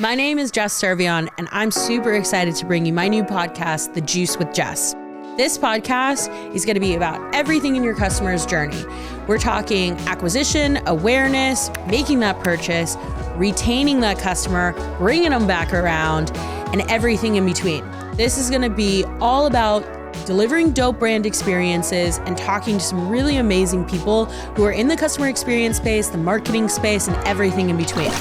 My name is Jess Servion, and I'm super excited to bring you my new podcast, The Juice with Jess. This podcast is going to be about everything in your customer's journey. We're talking acquisition, awareness, making that purchase, retaining that customer, bringing them back around, and everything in between. This is going to be all about delivering dope brand experiences and talking to some really amazing people who are in the customer experience space, the marketing space, and everything in between.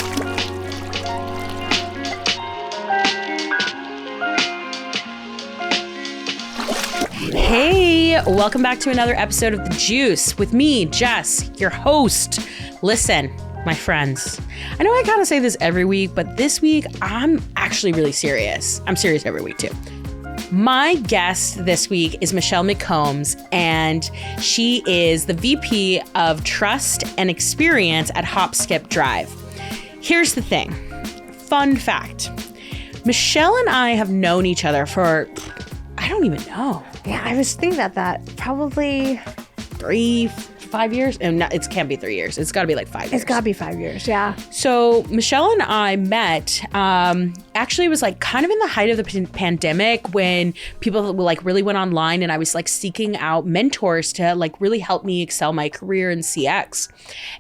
Hey, welcome back to another episode of The Juice with me, Jess, your host. Listen, my friends, I know I gotta say this every week, but this week I'm actually really serious. I'm serious every week too. My guest this week is Michelle McCombs, and she is the VP of Trust and Experience at HopSkipDrive. Here's the thing. Fun fact. Michelle and I have known each other for, I don't even know. Yeah, I was thinking about that. Probably 5 years. And it can't be 3 years. It's got to be like 5 years. It's got to be 5 years. Yeah. So Michelle and I met. Actually, it was like kind of in the height of the pandemic when people like really went online, and I was like seeking out mentors to like really help me excel my career in CX.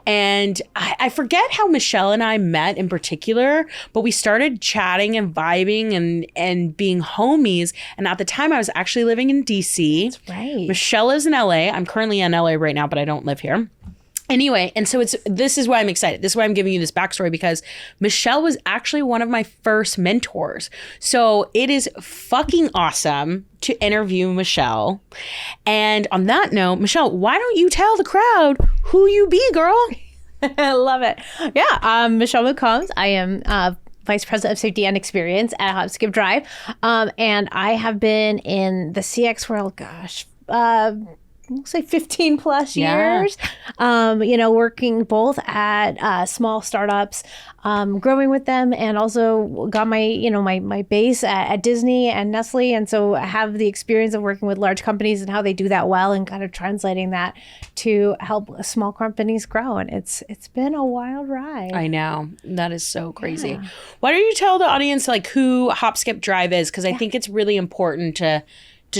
And I forget how Michelle and I met in particular, but we started chatting and vibing and being homies. And at the time, I was actually living in DC. That's right. Michelle is in LA. I'm currently in LA right now, but I don't live here. Anyway, and so this is why I'm excited. This is why I'm giving you this backstory, because Michelle was actually one of my first mentors. So it is fucking awesome to interview Michelle. And on that note, Michelle, why don't you tell the crowd who you be, girl? I love it. Yeah, I'm Michelle McCombs. I am Vice President of Safety and Experience at HopSkipDrive. And I have been in the CX world, looks like 15 plus years, working both at small startups, growing with them, and also got my base at Disney and Nestle. And so I have the experience of working with large companies and how they do that well, and kind of translating that to help small companies grow. And it's been a wild ride. I know. That is so crazy. Yeah. Why don't you tell the audience like who HopSkipDrive is? Because I think it's really important to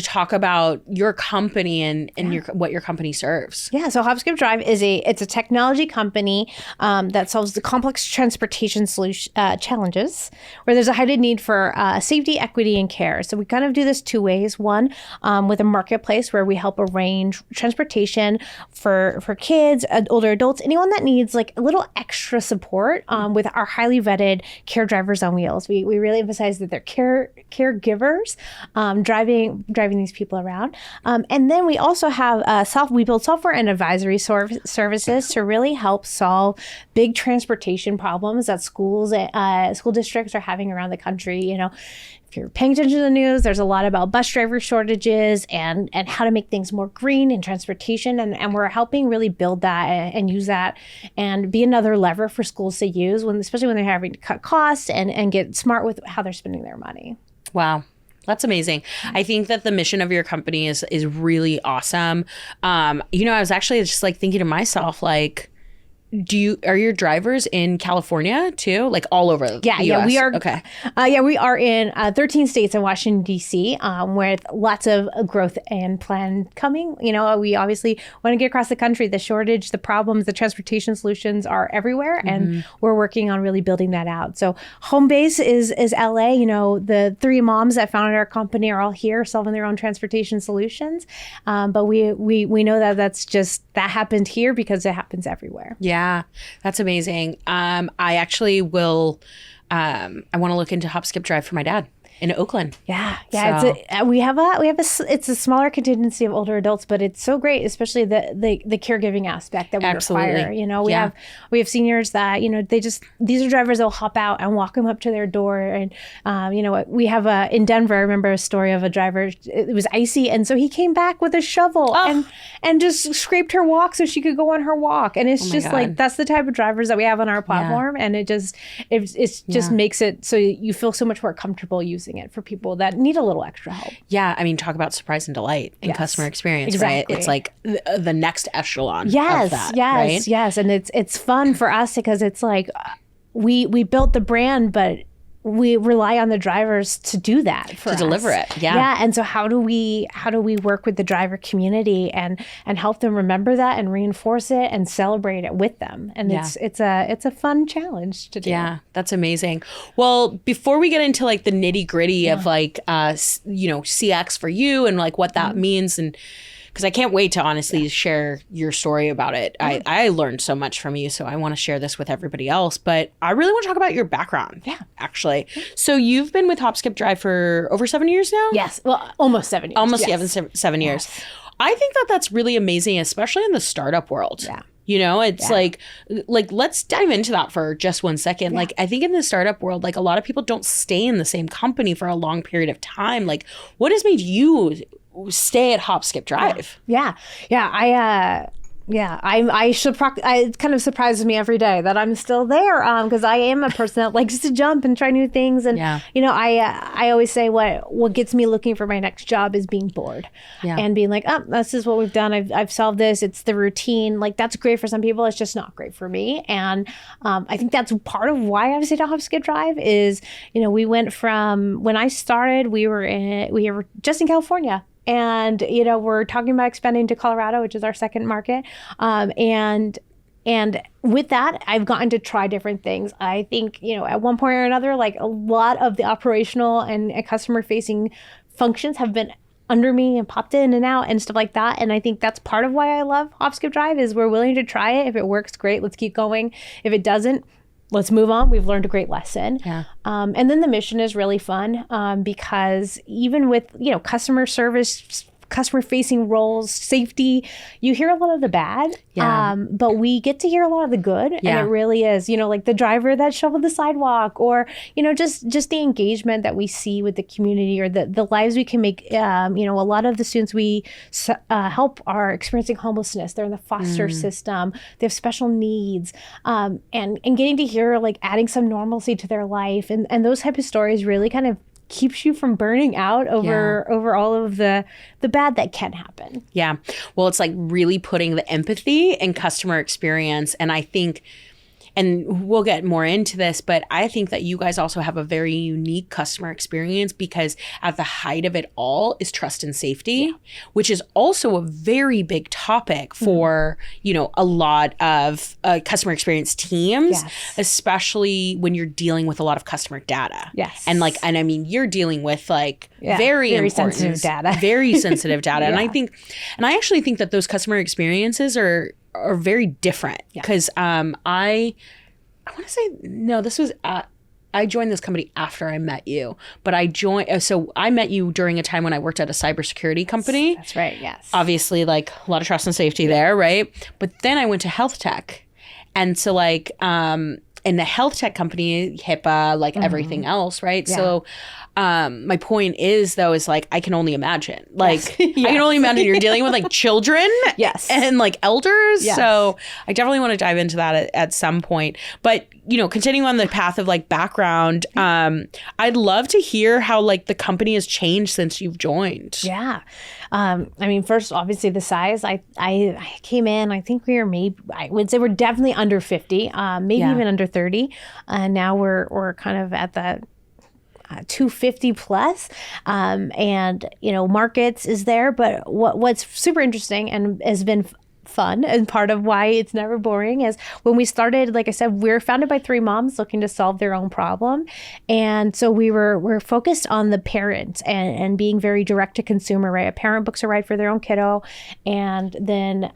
talk about your company and what your company serves. Yeah, so HopSkipDrive it's a technology company that solves the complex transportation challenges where there's a heightened need for safety, equity, and care. So we kind of do this two ways. One, with a marketplace where we help arrange transportation for kids, older adults, anyone that needs like a little extra support with our highly vetted care drivers on wheels. We really emphasize that they're caregivers driving these people around. And then we also have we build software and advisory services to really help solve big transportation problems that school districts are having around the country. You know, if you're paying attention to the news, there's a lot about bus driver shortages and how to make things more green in transportation. And we're helping really build that and use that and be another lever for schools to use, especially when they're having to cut costs and get smart with how they're spending their money. Wow. That's amazing. I think that the mission of your company is really awesome. I was actually just like thinking to myself, like, are your drivers in California too? Like all over the US? Yeah, we are. Okay. We are in 13 states and Washington, D.C., with lots of growth and plan coming. You know, we obviously want to get across the country. The shortage, the problems, the transportation solutions are everywhere. Mm-hmm. And we're working on really building that out. So home base is LA. You know, the three moms that founded our company are all here solving their own transportation solutions. But we know that happened here because it happens everywhere. Yeah. That's amazing. I actually will. I want to look into HopSkipDrive for my dad in Oakland. Yeah. So. It's a smaller contingency of older adults, but it's so great, especially the caregiving aspect that we require. You know, we have seniors that, you know, these are drivers that will hop out and walk them up to their door. And, we have in Denver, I remember a story of a driver, it was icy. And so he came back with a shovel and just scraped her walk so she could go on her walk. And it's just like, that's the type of drivers that we have on our platform. Yeah. And it just makes it so you feel so much more comfortable using it for people that need a little extra help. Yeah, I mean, talk about surprise and delight in customer experience, exactly. Right? It's like the next echelon of that, Yes, and it's fun for us because it's like we built the brand, but we rely on the drivers to do that for us. Deliver it. Yeah. Yeah. And so how do we work with the driver community and help them remember that and reinforce it and celebrate it with them? And it's a fun challenge to do. Yeah, that's amazing. Well, before we get into like the nitty gritty of like CX for you and like what that means, and because I can't wait to honestly share your story about it. I learned so much from you, so I want to share this with everybody else. But I really want to talk about your background. Yeah, actually. So you've been with HopSkipDrive for over 7 years now? Yes. Well, almost 7 years. Almost yes. 7 years. I think that that's really amazing, especially in the startup world. Yeah. You know, it's like let's dive into that for just 1 second. Yeah. Like, I think in the startup world, like a lot of people don't stay in the same company for a long period of time. Like, what has made you stay at HopSkipDrive? Yeah. It kind of surprises me every day that I'm still there because I am a person that likes to jump and try new things. And, I always say what gets me looking for my next job is being bored and being like, oh, this is what we've done. I've solved this. It's the routine. Like, that's great for some people. It's just not great for me. And I think that's part of why I've stayed at HopSkipDrive is, we went from when I started, we were just in California. And, we're talking about expanding to Colorado, which is our second market. And with that, I've gotten to try different things. I think, at one point or another, like a lot of the operational and customer facing functions have been under me and popped in and out and stuff like that. And I think that's part of why I love HopSkipDrive is we're willing to try it. If it works, great. Let's keep going. If it doesn't, let's move on. We've learned a great lesson. Yeah. And then the mission is really fun because even with, customer service, customer facing roles, safety, you hear a lot of the bad, but we get to hear a lot of the good. And it really is, like the driver that shoveled the sidewalk or, just the engagement that we see with the community or the lives we can make. A lot of the students we help are experiencing homelessness. They're in the foster system. They have special needs and getting to hear like adding some normalcy to their life. And those type of stories really kind of keeps you from burning out over all of the bad that can happen. Yeah. Well, it's like really putting the empathy and customer experience. And I think, and we'll get more into this, but I think that you guys also have a very unique customer experience because at the height of it all is trust and safety, which is also a very big topic for, a lot of customer experience teams, especially when you're dealing with a lot of customer data. Yes. And I mean, you're dealing with very important, sensitive data. Very sensitive data. And I actually think that those customer experiences are very different because I want to say, no, this was I joined this company after I met you, but I met you during a time when I worked at a cybersecurity company. That's right. Yes. Obviously, like a lot of trust and safety there. Right. But then I went to health tech. And so in the health tech company, HIPAA, everything else. Right. Yeah. So my point is though, is I can only imagine, I can only imagine you're dealing with children and elders. Yes. So I definitely want to dive into that at some point, but continuing on the path of background, I'd love to hear how the company has changed since you've joined. Yeah. I mean, first, obviously the size, I came in, I think we were I would say we're definitely under 50, maybe even under 30. And now we're kind of at the 250 plus, and markets is there. But what's super interesting and has been fun and part of why it's never boring is when we started, like I said, we're founded by 3 moms looking to solve their own problem. And so we're focused on the parent and being very direct to consumer, right? A parent books a ride for their own kiddo. And then,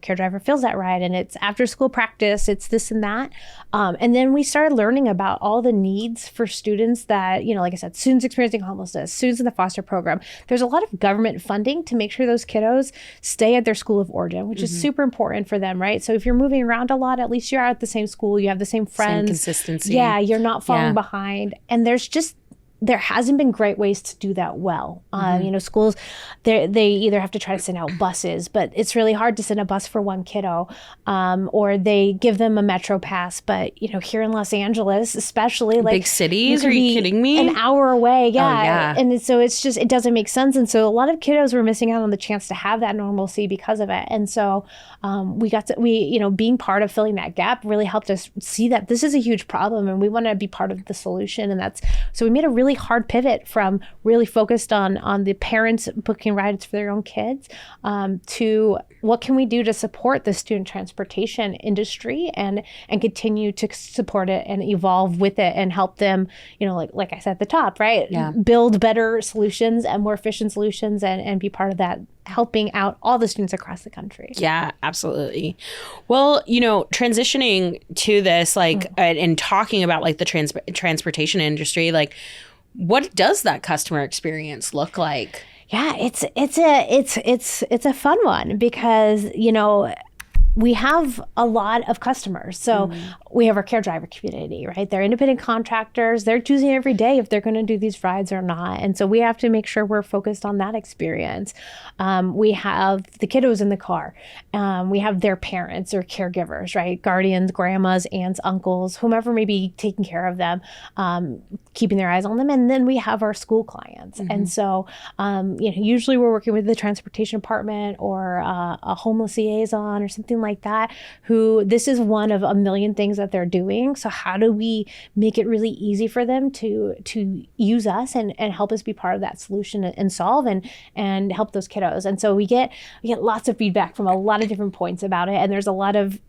care driver fills that ride and it's after school practice, it's this and that. And then we started learning about all the needs for students that, like I said, students experiencing homelessness, students in the foster program. There's a lot of government funding to make sure those kiddos stay at their school of origin, which is super important for them, right? So if you're moving around a lot, at least you're at the same school, you have the same friends. Same consistency. Yeah, you're not falling behind. And there's just there hasn't been great ways to do that well. Schools, they either have to try to send out buses, but it's really hard to send a bus for one kiddo, or they give them a Metro pass. But here in Los Angeles, especially big cities, are you kidding me? An hour away, Oh, yeah. And so it's just, it doesn't make sense. And so a lot of kiddos were missing out on the chance to have that normalcy because of it. And so being part of filling that gap really helped us see that this is a huge problem, and we want to be part of the solution. And so we made a really hard pivot from really focused on the parents booking rides for their own kids, to what can we do to support the student transportation industry and continue to support it and evolve with it and help them, like I said at the top, right? Yeah. Build better solutions and more efficient solutions and be part of that, helping out all the students across the country. Yeah, absolutely. Well, transitioning to this, and talking about the transportation industry, what does that customer experience look like? Yeah, it's a fun one because, we have a lot of customers. So we have our care driver community, right? They're independent contractors. They're choosing every day if they're going to do these rides or not. And so we have to make sure we're focused on that experience. We have the kiddos in the car. We have their parents or caregivers, right? Guardians, grandmas, aunts, uncles, whomever may be taking care of them, keeping their eyes on them. And then we have our school clients. And so, usually we're working with the transportation department or a homeless liaison or something like that, who this is one of a million things that they're doing. So how do we make it really easy for them to use us and help us be part of that solution and solve and help those kiddos? And so we get lots of feedback from a lot of different points about it. And there's a lot of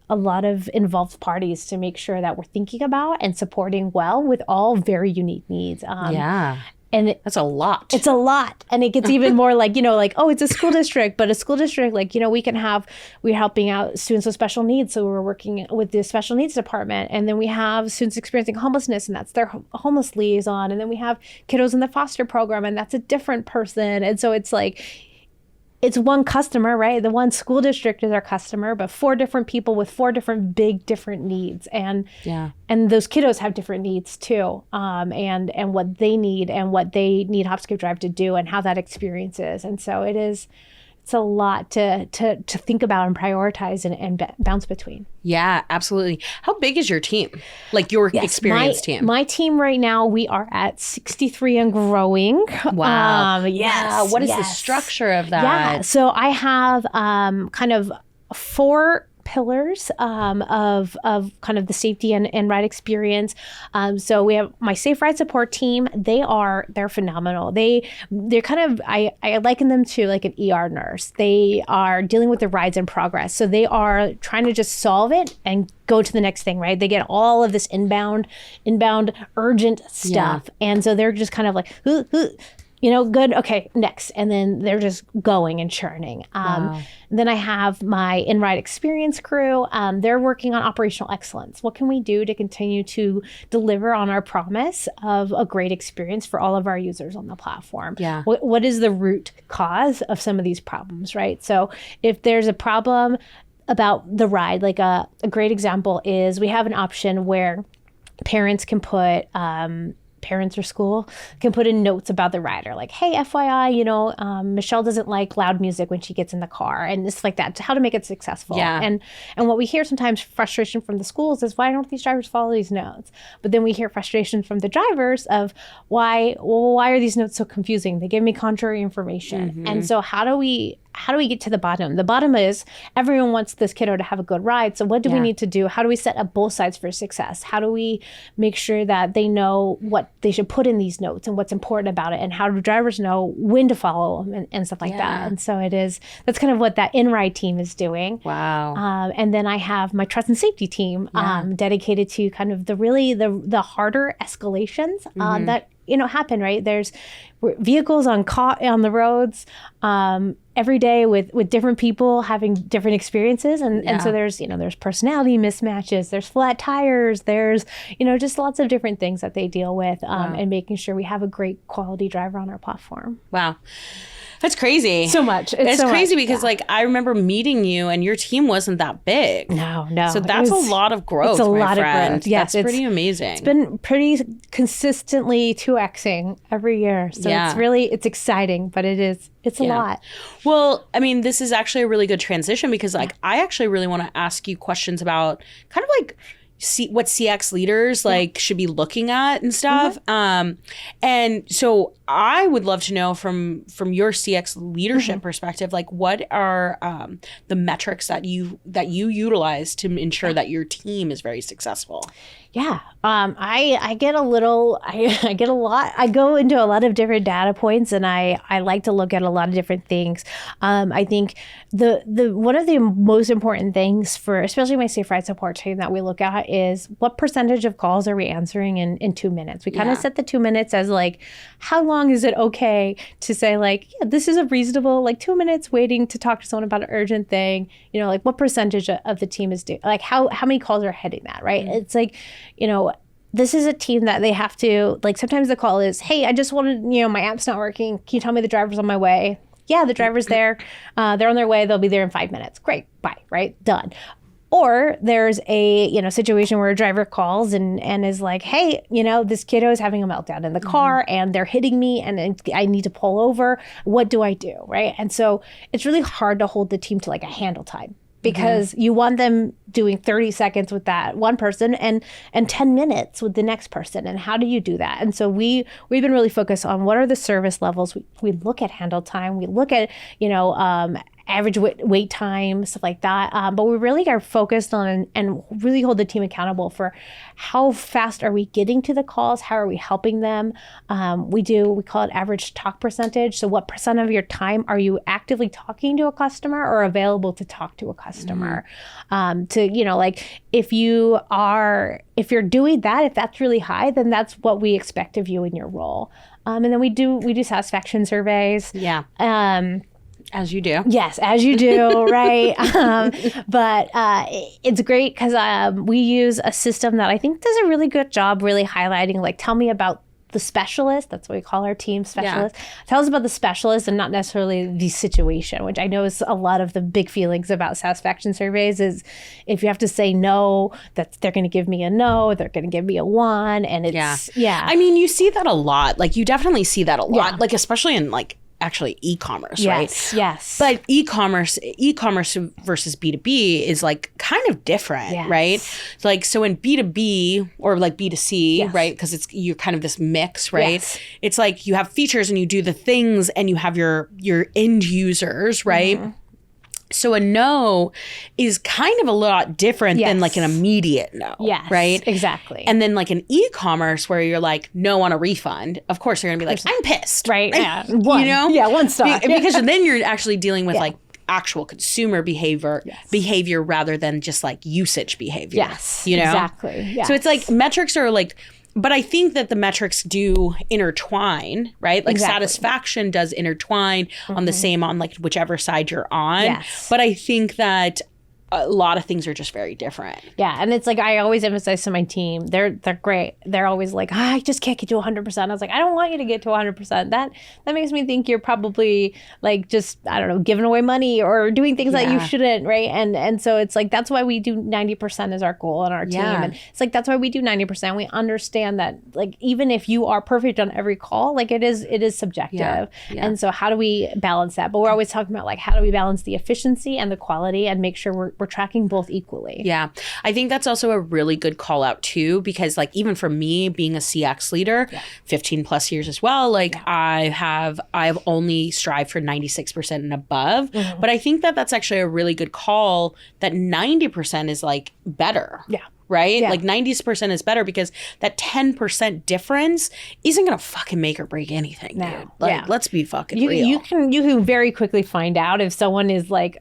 involved parties to make sure that we're thinking about and supporting well with all very unique needs. And that's a lot. It's a lot. And it gets even more oh, it's a school district, but a school district, we're helping out students with special needs. So we're working with the special needs department. And then we have students experiencing homelessness, and that's their homeless liaison. And then we have kiddos in the foster program, and that's a different person. And so it's one customer, right? The one school district is our customer, but 4 different people with 4 different different needs. And those kiddos have different needs too. And what they need and what they need HopSkipDrive to do and how that experience is. And so it's a lot to think about and prioritize and bounce between. Yeah, absolutely. How big is your team? Your experienced team? My team right now, we are at 63 and growing. Wow. Yes. Wow. What is the structure of that? Yeah. So I have kind of 4 pillars of kind of the safety and ride experience. So we have my safe ride support team. They're phenomenal. They're kind of, I liken them to like an ER nurse. They are dealing with the rides in progress. So they are trying to just solve it and go to the next thing, right? They get all of this inbound urgent stuff. Yeah. And so they're just kind of like, good, okay, next. And then they're just going and churning. Wow. Then I have my in-ride experience crew. They're working on operational excellence. What can we do to continue to deliver on our promise of a great experience for all of our users on the platform? Yeah. What is the root cause of some of these problems, right? So if there's a problem about the ride, like a great example is we have an option where parents can put parents or school can put in notes about the rider, like, hey, FYI, Michelle doesn't like loud music when she gets in the car, and just like that, how to make it successful. Yeah. And what we hear sometimes frustration from the schools is, why don't these drivers follow these notes? But then we hear frustration from the drivers of why are these notes so confusing? They give me contrary information. Mm-hmm. And so how do we get to the bottom? The bottom is everyone wants this kiddo to have a good ride. So what do we need to do? How do we set up both sides for success? How do we make sure that they know what they should put in these notes and what's important about it? And how do drivers know when to follow them and stuff like that? And so that's kind of what that in-ride team is doing. Wow. And then I have my trust and safety team dedicated to kind of the harder escalations that happen, right? There's vehicles on the roads every day with different people having different experiences. And so there's personality mismatches, there's flat tires, there's, just lots of different things that they deal with and making sure we have a great quality driver on our platform. Wow. That's crazy. So much. It's so crazy much. because like I remember meeting you and your team wasn't that big. No. So that's a lot of growth. It's a my lot friend. of growth. Yes, that's pretty amazing. It's been pretty consistently 2xing every year. So it's exciting, but it's a lot. Well, I mean, this is actually a really good transition because like I actually really want to ask you questions about kind of like what CX leaders like should be looking at and stuff. And so I would love to know from your CX leadership perspective, like what are the metrics that you utilize to ensure that your team is very successful? Yeah. I get a lot. I go into a lot of different data points and I like to look at a lot of different things. I think the one of the most important things for especially my Safe Ride support team that we look at is what percentage of calls are we answering in 2 minutes. We kind of set the 2 minutes as like, how long is it okay to say like, yeah, this is a reasonable, like 2 minutes waiting to talk to someone about an urgent thing, you know, like what percentage of the team is doing, like how many calls are hitting that, right? It's like, you know, this is a team that they have to, like sometimes the call is, hey, I just wanted, you know, my app's not working. Can you tell me the driver's on my way? Yeah, the driver's there. They're on their way. They'll be there in 5 minutes. Great. Bye. Right? Done. Or there's a, you know, situation where a driver calls and is like, hey, you know, this kiddo is having a meltdown in the car and they're hitting me and I need to pull over. What do I do? Right? And so it's really hard to hold the team to like a handle time because you want them doing 30 seconds with that one person and 10 minutes with the next person. And how do you do that? And so we've been really focused on what are the service levels. We look at handle time. We look at, you know, average wait time, stuff like that. But we really are focused on and really hold the team accountable for how fast are we getting to the calls? How are we helping them? We call it average talk percentage. So what percent of your time are you actively talking to a customer or available to talk to a customer? To, you know, like if you're doing that, if that's really high, then that's what we expect of you in your role. And then we do satisfaction surveys. Yeah. As you do. Yes, as you do, right? But it's great because we use a system that I think does a really good job really highlighting, like, tell me about the specialist. That's what we call our team, specialist. Yeah. Tell us about the specialist and not necessarily the situation, which I know is a lot of the big feelings about satisfaction surveys is if you have to say no, that they're going to give me a no, they're going to give me a 1. And it's, I mean, you see that a lot. Like, you definitely see that a lot, like, especially in, like, actually e-commerce, right? Yes. But e-commerce versus B2B is like kind of different, right? Like, so in B2B or like B2C, right? Because you're kind of this mix, right? It's like you have features and you do the things and you have your end users, right? So a no is kind of a lot different than like an immediate no, right? Exactly. And then like an e-commerce where you're like, no on a refund, of course you're going to be like, I'm pissed. Right. Yeah. One. You know? Yeah, 1 star. Because then you're actually dealing with like actual consumer behavior rather than just like usage behavior. Yes. You know? Exactly. Yes. So it's like metrics are like, but I think that the metrics do intertwine, right? Like satisfaction does intertwine on the same, on like whichever side you're on. Yes. But I think that a lot of things are just very different. Yeah. And it's like, I always emphasize to my team, they're great. They're always like, I just can't get to 100%. I was like, I don't want you to get to 100%. That makes me think you're probably like just, I don't know, giving away money or doing things that you shouldn't, right? And so it's like, that's why we do 90% as our goal on our team. And it's like, that's why we do 90%. We understand that like, even if you are perfect on every call, like it is subjective. And so how do we balance that? But we're always talking about like, how do we balance the efficiency and the quality and make sure we're tracking both equally. Yeah. I think that's also a really good call out too, because like even for me being a CX leader, 15 plus years as well, like I've only strived for 96% and above, but I think that that's actually a really good call that 90% is like better. Yeah. Right? Yeah. Like 90% is better because that 10% difference isn't going to fucking make or break anything, dude. Like, let's be fucking real. You can very quickly find out if someone is like,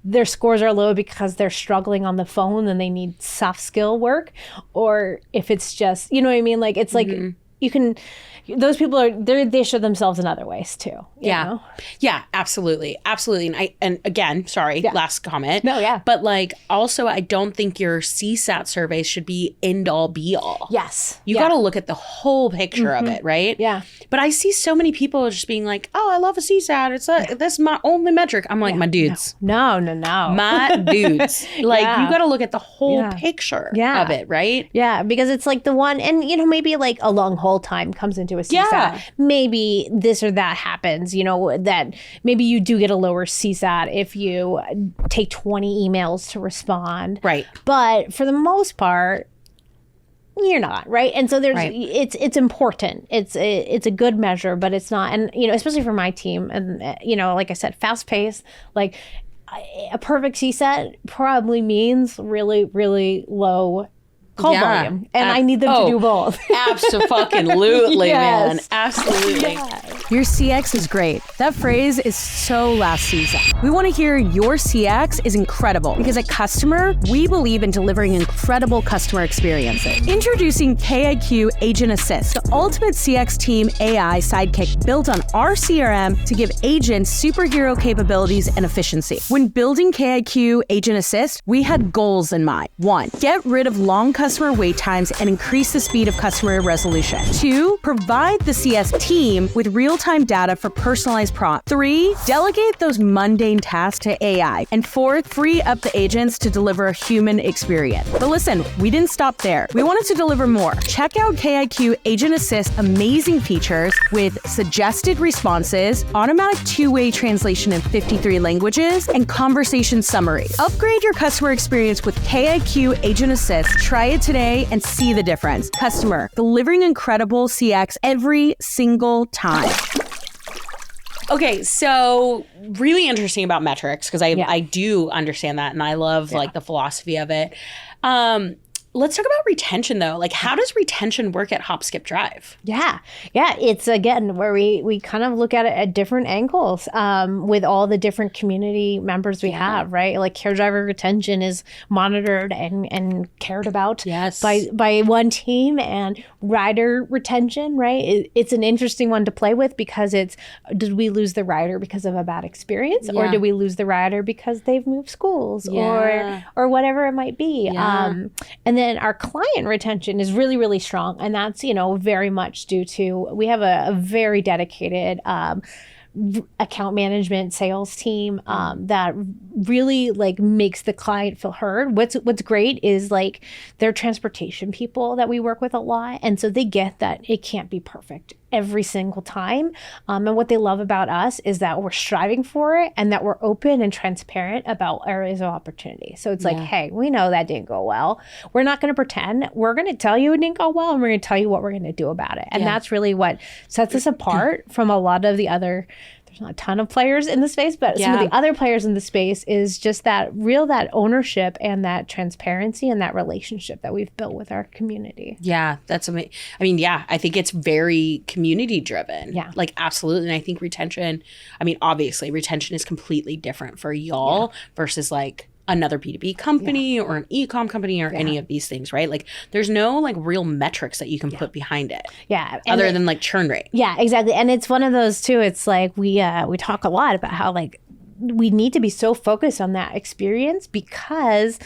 their scores are low because they're struggling on the phone and they need soft skill work, or if it's just, you know what I mean? Like, it's like, you can, those people they show themselves in other ways too. You know? Yeah, absolutely. Absolutely. And again, sorry, last comment. No, yeah. But like, also, I don't think your CSAT surveys should be end all be all. Yes. You got to look at the whole picture of it, right? Yeah. But I see so many people just being like, oh, I love a CSAT. That's my only metric. I'm like, my dudes. No. My dudes. Like, you got to look at the whole picture of it, right? Yeah, because it's like the one, and maybe like a long hold time comes into a CSAT. Yeah. Maybe this or that happens, that maybe you do get a lower CSAT if you take 20 emails to respond. Right. But for the most part, you're not, right? And so it's important. It's a good measure, but it's not. And especially for my team, and like I said, fast paced, like a perfect CSAT probably means really, really low call volume, and I need them to do both. Absolutely, man. Absolutely. Your CX is great. That phrase is so last season. We want to hear your CX is incredible, because at Customer, we believe in delivering incredible customer experiences. Introducing KIQ Agent Assist, the ultimate CX team AI sidekick built on our CRM to give agents superhero capabilities and efficiency. When building KIQ Agent Assist, we had goals in mind. 1, get rid of long customer wait times and increase the speed of customer resolution. 2, provide the CS team with real-time data for personalized prompts. 3, delegate those mundane tasks to AI. And 4, free up the agents to deliver a human experience. But listen, we didn't stop there. We wanted to deliver more. Check out KIQ Agent Assist's amazing features with suggested responses, automatic two-way translation in 53 languages, and conversation summary. Upgrade your customer experience with KIQ Agent Assist. Try it today and see the difference. Customer, delivering incredible CX every single time. Okay, so really interesting about metrics, because I do understand that, and I love like the philosophy of it. Let's talk about retention, though. Like, how does retention work at HopSkipDrive? Yeah. It's, again, where we kind of look at it at different angles with all the different community members we have, right? Like, care driver retention is monitored and cared about by one team, and rider retention, right? It's an interesting one to play with, because did we lose the rider because of a bad experience? Or did we lose the rider because they've moved schools or whatever it might be? And then our client retention is really, really strong. And that's, very much due to, we have a very dedicated account management sales team that really like makes the client feel heard. What's great is like they're transportation people that we work with a lot. And so they get that it can't be perfect every single time. And what they love about us is that we're striving for it, and that we're open and transparent about areas of opportunity. So it's like, hey, we know that didn't go well. We're not going to pretend. We're going to tell you it didn't go well, and we're going to tell you what we're going to do about it. And that's really what sets us apart from a lot of the other, there's not a ton of players in the space, but some of the other players in the space is just that ownership and that transparency and that relationship that we've built with our community. Yeah, that's amazing. I mean, I think it's very community driven. Yeah. Like, absolutely. And I think retention, obviously retention is completely different for y'all versus like another B2B company or an e-com company or any of these things, right? Like, there's no like real metrics that you can put behind it. Yeah. Other than like churn rate. Yeah, exactly. And it's one of those too. It's like we talk a lot about how like we need to be so focused on that experience, because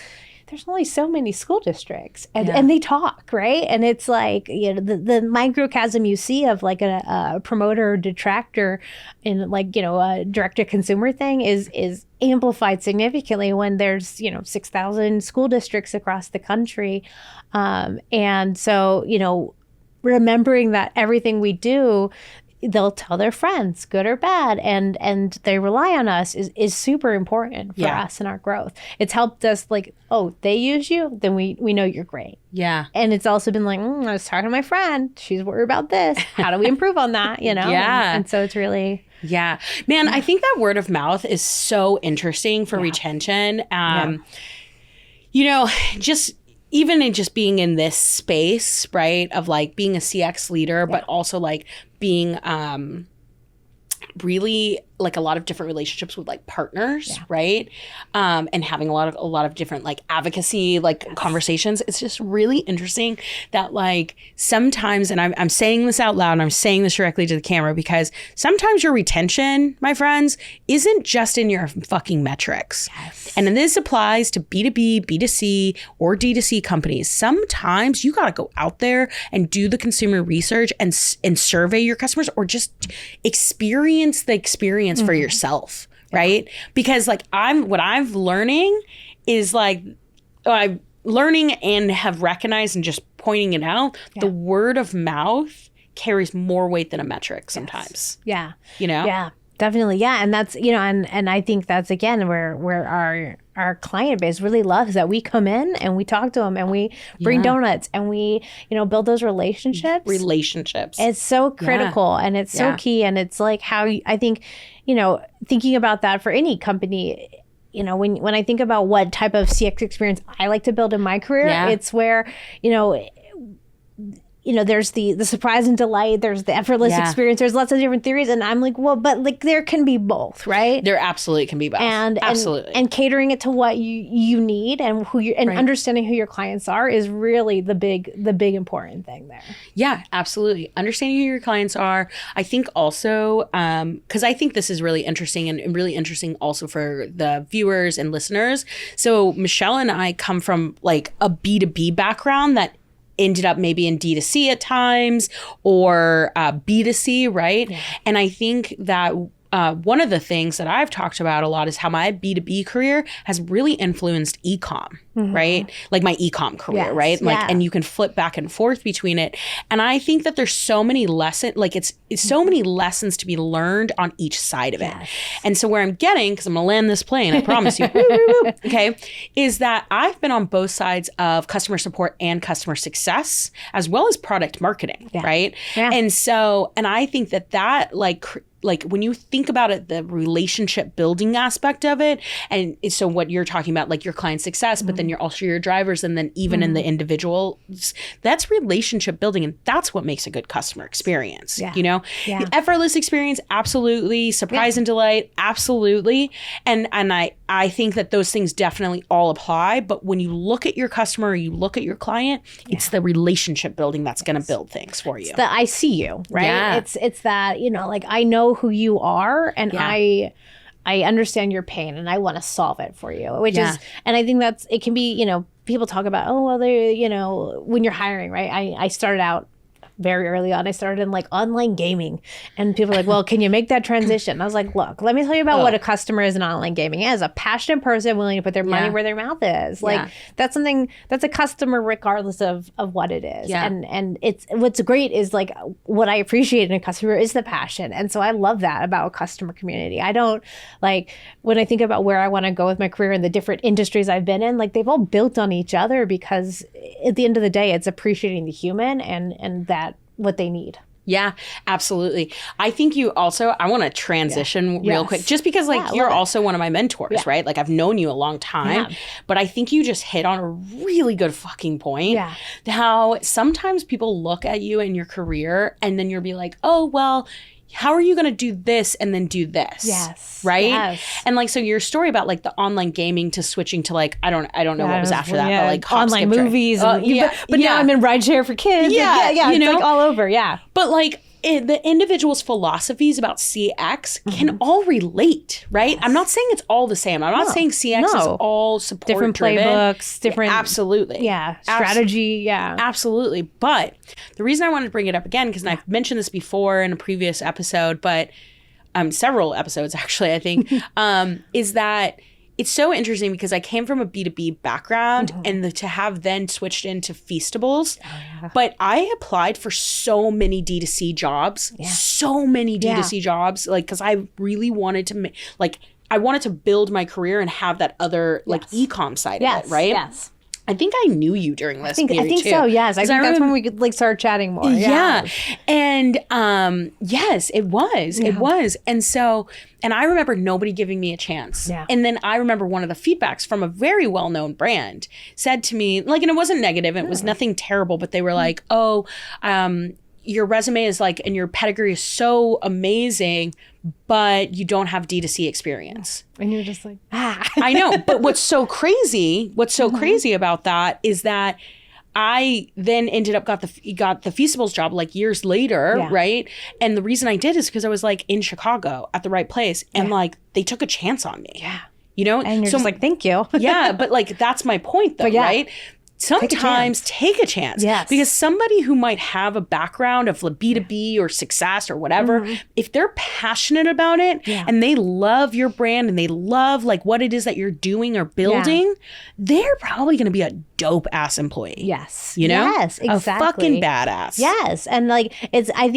there's only so many school districts, and they talk, right? And it's like, the microcosm you see of like a promoter or detractor in like, a direct-to-consumer thing is amplified significantly when there's, 6,000 school districts across the country. And so, remembering that everything we do, they'll tell their friends, good or bad, and they rely on us is super important for us and our growth. It's helped us like, oh, they use you, then we know you're great. Yeah. And it's also been like, I was talking to my friend, she's worried about this. How do we improve on that? And so it's really... Yeah. Man, I think that word of mouth is so interesting for retention. Just even in just being in this space, right, of like being a CX leader, but also like being really like a lot of different relationships with like partners, right? And having a lot of different like advocacy, like conversations. It's just really interesting that like sometimes, and I'm saying this out loud and I'm saying this directly to the camera, because sometimes your retention, my friends, isn't just in your fucking metrics. And then this applies to B2B, B2C, or D2C companies. Sometimes you got to go out there and do the consumer research and survey your customers, or just experience the experience for yourself, right? Because like what I'm learning is like, I'm learning and have recognized and just pointing it out, the word of mouth carries more weight than a metric sometimes. Yeah. You know? Yeah, definitely. Yeah. And that's, you know, and I think that's again where our client base really loves that we come in and we talk to them and we bring donuts and we, you know, build those relationships. It's so critical and it's so key. And it's like how I think, you know, thinking about that for any company, you know, when I think about what type of CX experience I like to build in my career, it's where, you know, there's the surprise and delight, there's the effortless experience, there's lots of different theories. And I'm like, well, but like there can be both, right? There absolutely can be both. And catering it to what you need and who you and understanding who your clients are is really the big important thing there. Yeah, absolutely. Understanding who your clients are. I think also, because I think this is really interesting and really interesting also for the viewers and listeners. So Michelle and I come from like a B2B background that ended up maybe in D2C at times or B2C, right? Yeah. And I think that one of the things that I've talked about a lot is how my B2B career has really influenced e-com, right? Like my e-com career, right? Like, and you can flip back and forth between it. And I think that there's so many lessons, like it's so many lessons to be learned on each side of it. And so where I'm getting, because I'm gonna land this plane, I promise you, okay, is that I've been on both sides of customer support and customer success, as well as product marketing, right? And so, and I think that like when you think about it, the relationship building aspect of it, and so what you're talking about, like your client success, but then you're also your drivers, and then even in the individuals, that's relationship building, and that's what makes a good customer experience. You know, the effortless experience, absolutely. Surprise and delight, absolutely. And I think that those things definitely all apply. But when you look at your customer, or you look at your client, it's the relationship building that's going to build things for you. It's the I see you, right? It's that, you know, like I know who you are and I understand your pain and I want to solve it for you, which is, and I think it can be, you know, people talk about, oh, well, they, you know, when you're hiring, right? I started out very early on. I started in like online gaming and people are like, well, can you make that transition? I was like, look, let me tell you about what a customer is in online gaming. As a passionate person willing to put their money where their mouth is. Like that's something that's a customer regardless of what it is. And it's what's great is like what I appreciate in a customer is the passion. And so I love that about a customer community. I don't like when I think about where I want to go with my career and the different industries I've been in, like they've all built on each other because at the end of the day, it's appreciating the human and that what they need. Yeah, absolutely. I think you also, I want to transition real quick, just because like you're also one of my mentors, right? Like I've known you a long time, but I think you just hit on a really good fucking point. How sometimes people look at you and your career and then you'll be like, oh, well, how are you going to do this and then do this? Right? And like, so your story about like the online gaming to switching to like, I don't know what was after that, but like online movies. But now I'm in rideshare for kids. You it's know? Like all over. But like, the individual's philosophies about CX can all relate, right? I'm not saying it's all the same. I'm not saying CX is all support different driven. Playbooks, different absolutely, strategy, absolutely. But the reason I wanted to bring it up again, because I've mentioned this before in a previous episode, but several episodes actually, I think, is that it's so interesting because I came from a B2B background and to have then switched into Feastables. But I applied for so many D2C jobs, like, because I really wanted to I wanted to build my career and have that other like e-com side of it, right? I think I knew you during this. I think so. Yes, I think that's when we could like start chatting more. And yes, it was. It was. And so, and I remember nobody giving me a chance. And then I remember one of the feedbacks from a very well-known brand said to me, like, and it wasn't negative. It was nothing terrible, but they were like, oh, your resume is like, and your pedigree is so amazing, but you don't have D2C experience. And you're just like, I know. But what's so crazy about that is that I then ended up got the Feastables job like years later, right? And the reason I did is because I was like in Chicago at the right place, and like they took a chance on me. Yeah. You know? And you're just like, thank you. Yeah, but like that's my point though, right? Sometimes take a chance. Yes. Because somebody who might have a background of B2B or success or whatever, if they're passionate about it and they love your brand and they love like what it is that you're doing or building, they're probably going to be a dope ass employee. Yes. You know? Yes, exactly. A fucking badass. Yes. And like, I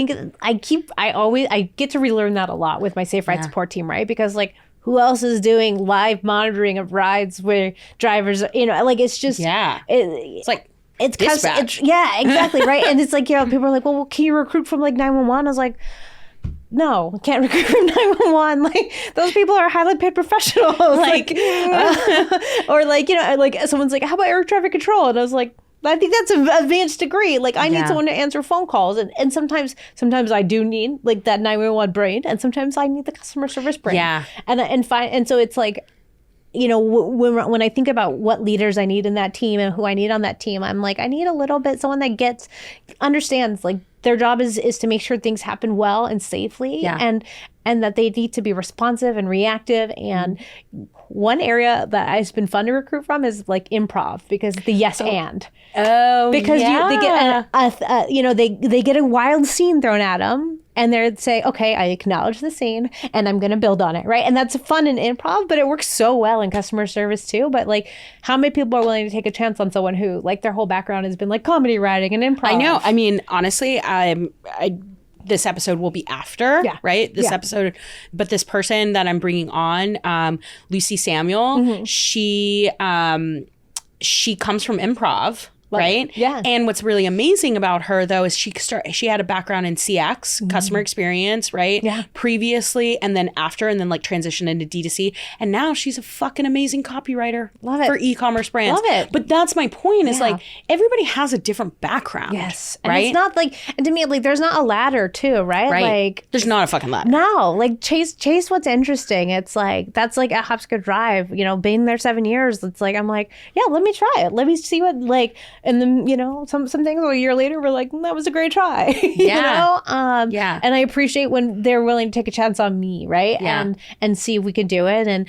get to relearn that a lot with my Safe Ride support team, right? Because like, who else is doing live monitoring of rides where drivers, you know, like it's just, it's like, it's dispatch. Exactly. Right. And it's like, you know, people are like, well, can you recruit from like 911? I was like, no, I can't recruit from 911. Like those people are highly paid professionals. Like, or like, you know, like someone's like, how about air traffic control? And I was like, I think that's an advanced degree. Like I need someone to answer phone calls. And sometimes I do need like that 911 brain. And sometimes I need the customer service brain. Yeah. And so it's like, you know, when I think about what leaders I need in that team and who I need on that team, I'm like, I need a little bit, someone that understands like their job is to make sure things happen well and safely. And that they need to be responsive and reactive. And one area that has been fun to recruit from is like improv, because the yes and. Oh, because they get they get a wild scene thrown at them, and they say, okay, I acknowledge the scene and I'm going to build on it, right? And that's fun in improv, but it works so well in customer service too. But like, how many people are willing to take a chance on someone who like their whole background has been like comedy writing and improv? I know. I mean, honestly, this episode will be after, right? This episode, but this person that I'm bringing on, Lucy Samuel, she comes from improv. Right? Yeah. And what's really amazing about her though is she had a background in CX, customer experience, right? Yeah. Previously and then after, and then like transitioned into D2C. And now she's a fucking amazing copywriter. Love it. For e-commerce brands. Love it. But that's my point is like everybody has a different background. Yes. Right? And it's not like, and to me, like there's not a ladder too, right? Like there's not a fucking ladder. No, like chase what's interesting. It's like, that's like a HopSkipDrive, you know, being there 7 years. It's like, I'm like, yeah, let me try it. Let me see what like, and then, you know, some things a year later, we're like, that was a great try. You know? And I appreciate when they're willing to take a chance on me, right? Yeah. And see if we can do it.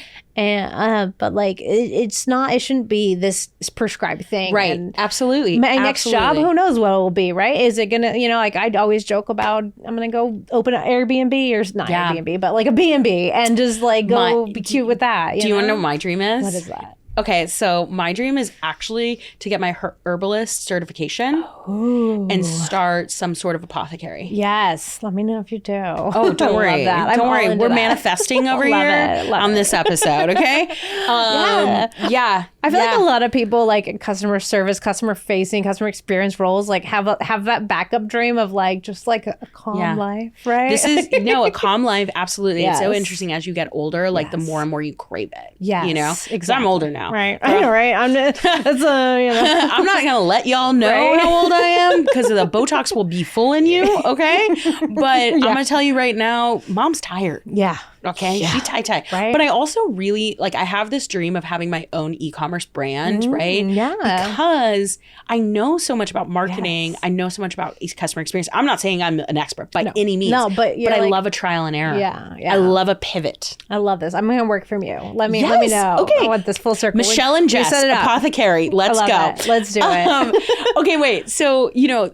But like, it shouldn't be this prescribed thing. Right. And absolutely. My next job, who knows what it will be, right? Is it gonna, you know, like I'd always joke about, I'm gonna go open an Airbnb or not Airbnb, but like a B&B and just like go be cute with that. Do you want to know what my dream is? What is that? Okay, so my dream is actually to get my herbalist certification and start some sort of apothecary. Yes, let me know if you do. Oh, don't worry. Don't worry. We're manifesting over here on this episode, okay? Yeah. I feel like a lot of people like in customer service, customer facing, customer experience roles like have that backup dream of like just like a calm life, right? This is a calm life, absolutely. Yes. It's so interesting as you get older, like the more and more you crave it. Yes, you know, because I'm older now. Right. I know, right? I'm not gonna let y'all know how old I am because the Botox will be fooling you, okay? But I'm gonna tell you right now, mom's tired. Yeah. Okay. Yeah. She's tight. Right. But I also really like, I have this dream of having my own e-commerce brand, right? Yeah. Because I know so much about marketing. I know so much about customer experience. I'm not saying I'm an expert by any means. No, but I love a trial and error. Yeah. I love a pivot. I love this. I'm gonna work from you. Let me know. Okay. I want this full circle. Michelle and Jess, apothecary. Let's go. Let's do it. Okay, wait. So, you know,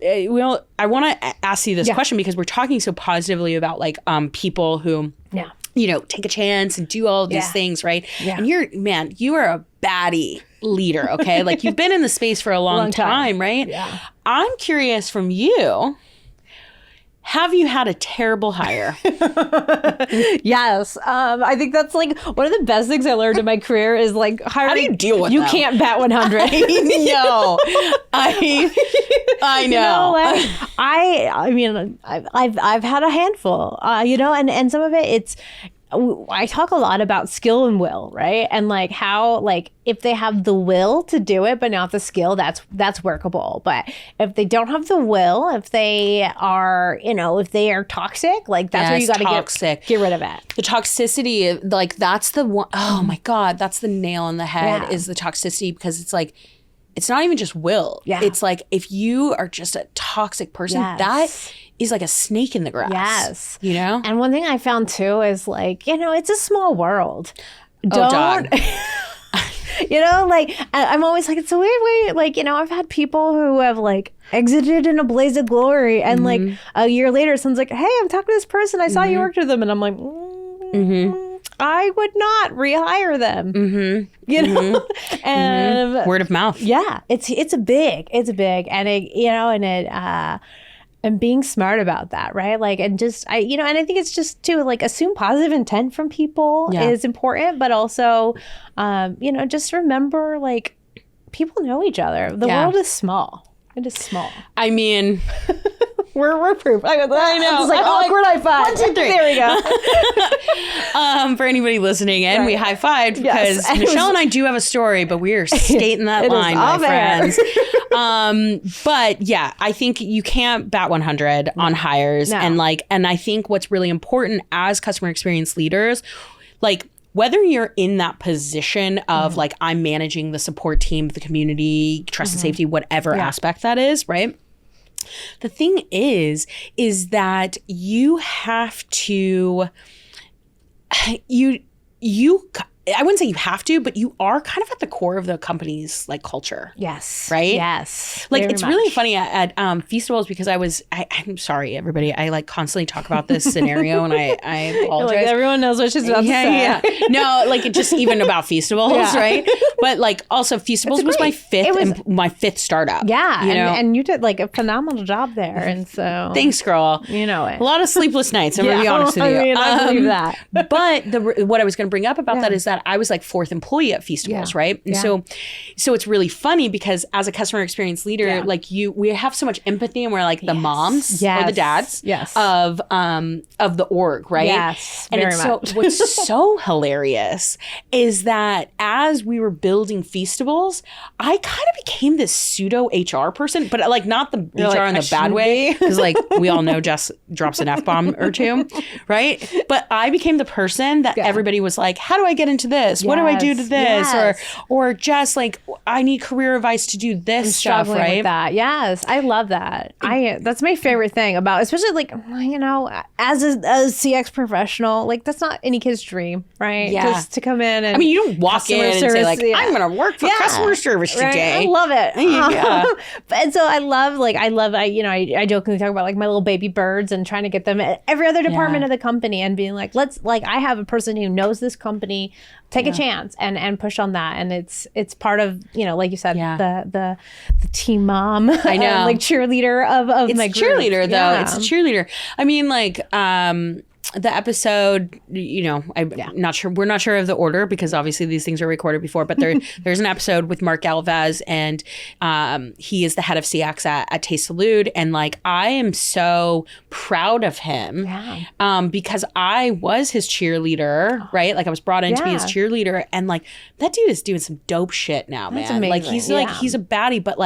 I want to ask you this question because we're talking so positively about like people who you know, take a chance and do all these things, right? Yeah. And you are a baddie leader, okay? Like you've been in the space for a long time, right? Yeah. I'm curious from you, have you had a terrible hire? Yes. I think that's like one of the best things I learned in my career is like hiring. How do you deal with You them? can't bat 100. I know. You know, like, I mean, I've had a handful, you know, and some of it's I talk a lot about skill and will, right? And like how, like, if they have the will to do it, but not the skill, that's workable. But if they don't have the will, if they are, if they are toxic, like that's where you got to get rid of it. The toxicity, like that's the one, oh my God, that's the nail on the head is the toxicity, because it's like, it's not even just will. Yeah. It's like, if you are just a toxic person, that is like a snake in the grass. Yes. And one thing I found too is like, it's a small world. Dog. Like I'm always like, it's a weird way. Like, I've had people who have like exited in a blaze of glory. And like a year later, someone's like, hey, I'm talking to this person. I saw you worked with them. And I'm like, I would not rehire them. And word of mouth. Yeah, it's big, and being smart about that, right? Like, and just and I think it's just to like assume positive intent from people is important, but also, just remember like people know each other. The world is small. It is small. I mean. We're proof. I know. It's like awkward high five. 1, 2, 3. There we go. For anybody listening in, we high fived because Michelle and I do have a story, but we are skating that line, my friends. But yeah, I think you can't bat 100 on hires, and I think what's really important as customer experience leaders, like, whether you're in that position of like, I'm managing the support team, the community, trust and safety, whatever aspect that is, right? The thing is that you have to, I wouldn't say you have to, but you are kind of at the core of the company's like culture. Yes. Right? Yes. Like it's really funny at Feastables, because I'm sorry, everybody. I like constantly talk about this scenario, and I apologize. Like, everyone knows what she's about to say. Yeah. No, like it just even about Feastables, right? But like also Feastables was my fifth startup. Yeah. And you did like a phenomenal job there. And so thanks, girl. You know it. A lot of sleepless nights. I'm gonna be honest with you. I believe that. But what I was gonna bring up about that is that I was like fourth employee at Feastables, right? And so it's really funny because as a customer experience leader, like we have so much empathy, and we're like the moms or the dads of the org, right? Yes, and very much. So what's so hilarious is that as we were building Feastables, I kind of became this pseudo HR person, but like not the HR in the bad way, because like we all know Jess drops an F-bomb or two, right? But I became the person that everybody was like, how do I get into this? What do I do to this? Or Jess, like, I need career advice to do this stuff, right? With that. Yes, I love that. That's my favorite thing about, especially like, as a CX professional, like that's not any kid's dream, right? Yeah. Just to come in and I mean, you don't walk in and say like, I'm going to work for customer service today. I love it. And so I jokingly talk about like my little baby birds and trying to get them at every other department of the company and being like, I have a person who knows this company, take a chance and push on that. And it's part of, like you said, the team mom. I know. Like cheerleader of my group. Cheerleader though. Yeah. It's a cheerleader. I mean, like, the episode, I'm not sure. We're not sure of the order because obviously these things are recorded before. But there's an episode with Mark Galvez, and he is the head of CX at Taste Salud, and like I am so proud of him because I was his cheerleader, right? Like I was brought in to be his cheerleader, and like that dude is doing some dope shit now, man. Amazing. Like he's he's a baddie, but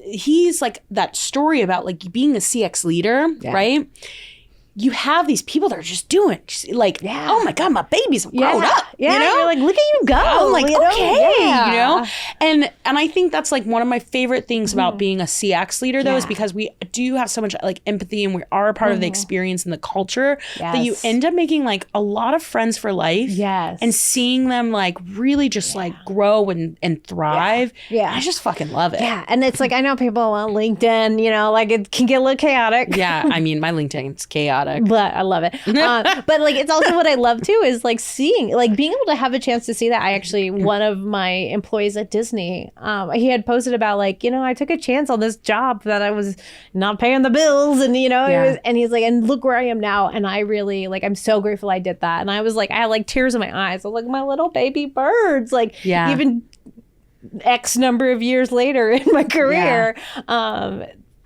he's like that story about like being a CX leader, right? You have these people that are just doing oh my God, my baby's grown up. Yeah. You're like, look at you go. I'm like, okay. And I think that's like one of my favorite things about being a CX leader though, is because we do have so much like empathy, and we are a part of the experience and the culture that you end up making like a lot of friends for life. Yes. And seeing them like really just like grow and thrive. Yeah. I just fucking love it. Yeah. And it's like, I know people on LinkedIn, like it can get a little chaotic. Yeah. I mean, my LinkedIn's chaotic. But I love it. But like, it's also what I love too is like seeing, like being able to have a chance to see that. I actually, one of my employees at Disney, he had posted about like, I took a chance on this job that I was not paying the bills, and and he's like, and look where I am now. And I really like, I'm so grateful I did that. And I was like, I had like tears in my eyes. I was like, my little baby birds, like even X number of years later in my career.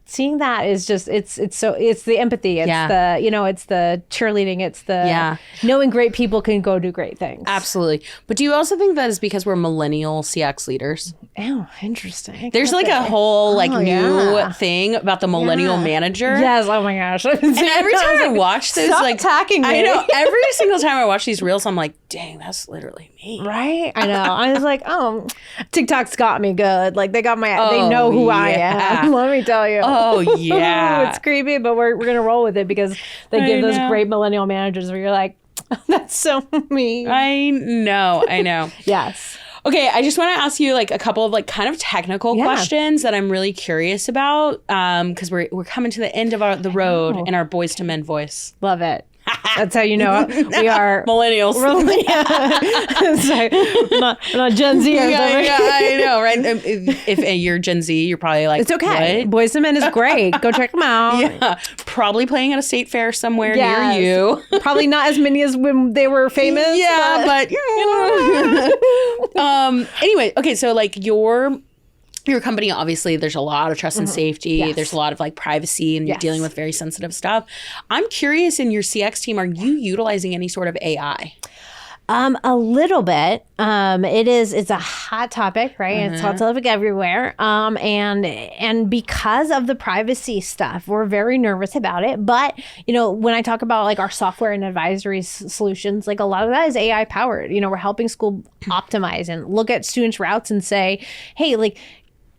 seeing that is just, it's the empathy. It's the, it's the cheerleading. It's the knowing great people can go do great things. Absolutely. But do you also think that is because we're millennial CX leaders? Oh, interesting. There's like a whole new thing about the millennial manager. Yes. Oh my gosh. And every time I watch those, Stop attacking me. I know every single time I watch these reels, I'm like, dang, that's literally me. Right? I know. I was like, TikTok's got me good. Like they got they know who I am. Let me tell you. Oh yeah. It's creepy, but we're going to roll with it because they give those great millennial managers where you're like, that's so me. I know. Yes. Okay, I just want to ask you like a couple of like kind of technical questions that I'm really curious about because we're coming to the end of the road in our Boys to Men voice. Love it. That's how you know we are millennials. Not Gen Z. I know, right? If you're Gen Z, you're probably like, it's okay. What? Boys to Men is great. Go check them out. Yeah, probably playing at a state fair somewhere near you. Probably not as many as when they were famous. Yeah, but anyway, okay, so like your company, obviously, there's a lot of trust and safety. Yes. There's a lot of like privacy and you're dealing with very sensitive stuff. I'm curious, in your CX team, are you utilizing any sort of AI? A little bit. It's a hot topic, right? It's a hot topic everywhere. And because of the privacy stuff, we're very nervous about it. But, when I talk about like our software and advisory solutions, like a lot of that is AI powered. We're helping school optimize and look at students' routes and say, hey, like,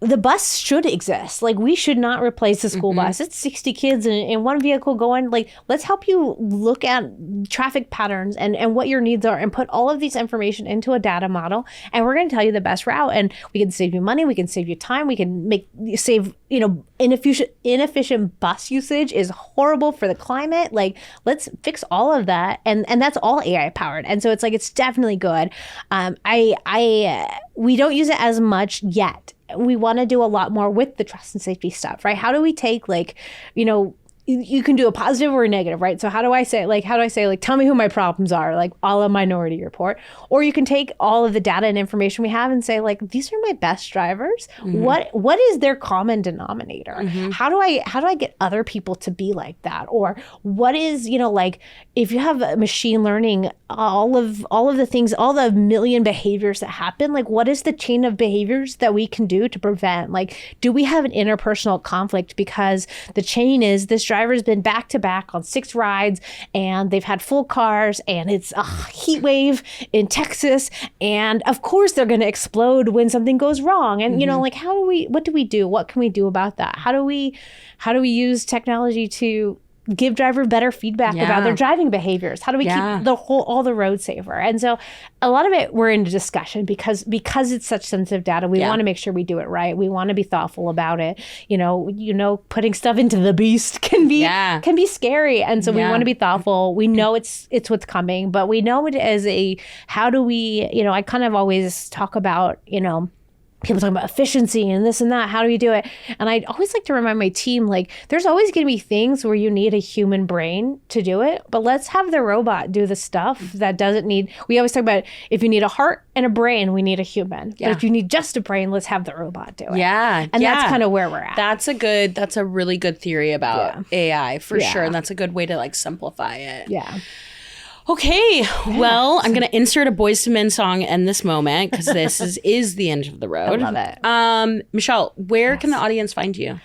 the bus should exist. Like, we should not replace the school bus. It's 60 kids in one vehicle going. Like, let's help you look at traffic patterns and what your needs are and put all of these information into a data model. And we're going to tell you the best route. And we can save you money. We can save you time. We can save, inefficient bus usage is horrible for the climate. Like, let's fix all of that. And that's all AI powered. And so it's like, it's definitely good. We don't use it as much yet. We want to do a lot more with the trust and safety stuff, right? How do we take you can do a positive or a negative, right? So how do I say, tell me who my problems are, like a la Minority Report. Or you can take all of the data and information we have and say, like, these are my best drivers. What is their common denominator? How do I get other people to be like that? Or what is, if you have machine learning, all of the things, all the million behaviors that happen, like, what is the chain of behaviors that we can do to prevent? Like, do we have an interpersonal conflict because the chain is this driver's been back to back on 6 rides and they've had full cars and it's a heat wave in Texas, and of course they're going to explode when something goes wrong. And what do we do? What can we do about that? How do we use technology to give driver better feedback about their driving behaviors? How do we keep all the road safer? And so a lot of it we're in discussion because it's such sensitive data. We want to make sure we do it right. We want to be thoughtful about it. Putting stuff into the beast can be scary. And so we want to be thoughtful. We know it's what's coming, but we know it as how do we, I kind of always talk about, people talking about efficiency and this and that. How do we do it? And I always like to remind my team, like, there's always going to be things where you need a human brain to do it, but let's have the robot do the stuff that doesn't need. We always talk about, if you need a heart and a brain, we need a human. But if you need just a brain, let's have the robot do it. Yeah. And that's kind of where we're at. That's a really good theory about AI for sure. And that's a good way to like simplify it. Yeah. Okay, well, I'm going to insert a Boys to Men song in this moment because this is the end of the road. I love it. Michelle, where can the audience find you?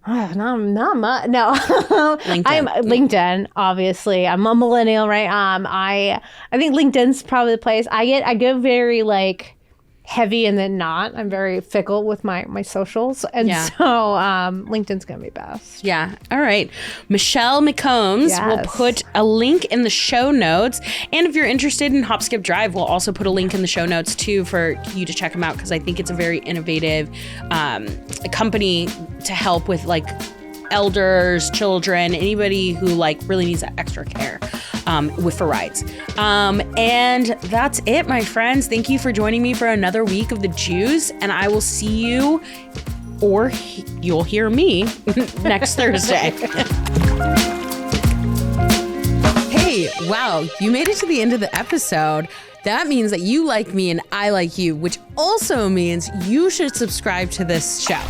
Oh, not much. No. LinkedIn. I'm LinkedIn, obviously. I'm a millennial, right? I think LinkedIn's probably the place. I go very like heavy and then not. I'm very fickle with my socials. And so LinkedIn's going to be best. Yeah. All right. Michelle McCombs will put a link in the show notes. And if you're interested in HopSkipDrive, we'll also put a link in the show notes too for you to check them out because I think it's a very innovative company to help with like elders, children, anybody who like really needs that extra care for rides. And that's it, my friends. Thank you for joining me for another week of The Juice, and I will see you, or you'll hear me, next Thursday. Hey, wow, you made it to the end of the episode. That means that you like me and I like you, which also means you should subscribe to this show.